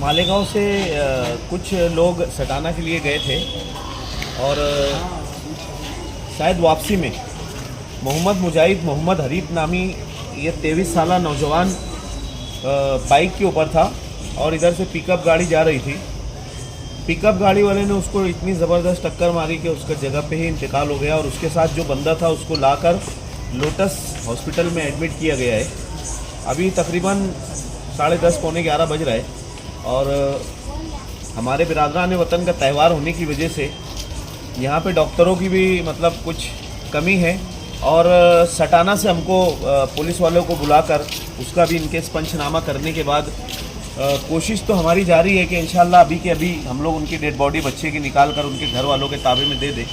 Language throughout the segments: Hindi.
मालेगांव से कुछ लोग सटाना के लिए गए थे और शायद वापसी में मोहम्मद मुजाहिद मोहम्मद हरीफ नामी ये 23 साला नौजवान बाइक के ऊपर था और इधर से पिकअप गाड़ी जा रही थी। पिकअप गाड़ी वाले ने उसको इतनी ज़बरदस्त टक्कर मारी कि उसका जगह पे ही इंतकाल हो गया और उसके साथ जो बंदा था उसको लाकर लोटस हॉस्पिटल में एडमिट किया गया है। अभी तकरीबन 10:30 पौने 11 बज रहा है और हमारे बिरादरान वतन का त्यौहार होने की वजह से यहाँ पे डॉक्टरों की भी मतलब कुछ कमी है और सटाना से हमको पुलिस वालों को बुलाकर उसका भी इनकेस पंचनामा करने के बाद कोशिश तो हमारी जारी है कि इंशाल्लाह अभी के अभी हम लोग उनकी डेड बॉडी बच्चे की निकाल कर उनके घर वालों के ताबे में दे दें।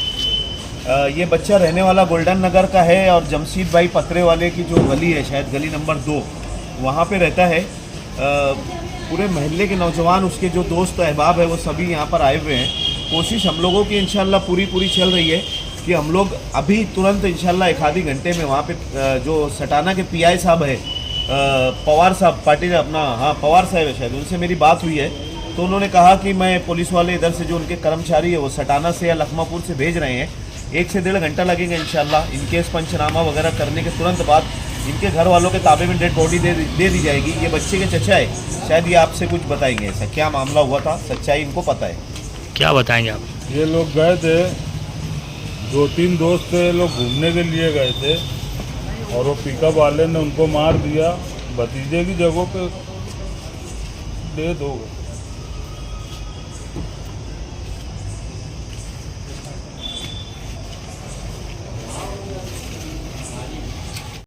ये बच्चा रहने वाला गोल्डन नगर का है और जमशीद भाई पत्रे वाले की जो गली है, शायद गली नंबर 2, वहाँ पे रहता है। पूरे महल्ले के नौजवान, उसके जो दोस्त अहबाब है, वो सभी यहाँ पर आए हुए हैं। कोशिश हम लोगों की इंशाल्लाह पूरी चल रही है कि हम लोग अभी तुरंत इंशाल्लाह 1 आधे घंटे में वहाँ पे जो सटाना के पीआई साहब है, पवार साहब, पाटिल अपना, हाँ पवार साहब है शायद, उनसे मेरी बात हुई है तो उन्होंने कहा कि मैं पुलिस वाले इधर से जो उनके कर्मचारी है वो सटाना से या लखमापुर से भेज रहे हैं। 1 से 1.5 घंटा लगेगा इंशाल्लाह। इनकेस पंचनामा वगैरह करने के तुरंत बाद इनके घर वालों के ताबे में डेड बॉडी दे दी जाएगी। ये बच्चे के चचा है, शायद ये आपसे कुछ बताएंगे ऐसा क्या मामला हुआ था, सच्चाई इनको पता है। क्या बताएंगे आप? ये लोग गए थे, 2-3 दोस्त थे, लोग घूमने के लिए गए थे और वो पिकअप वाले ने उनको मार दिया। भतीजे की जगह पे डेथ हो गई।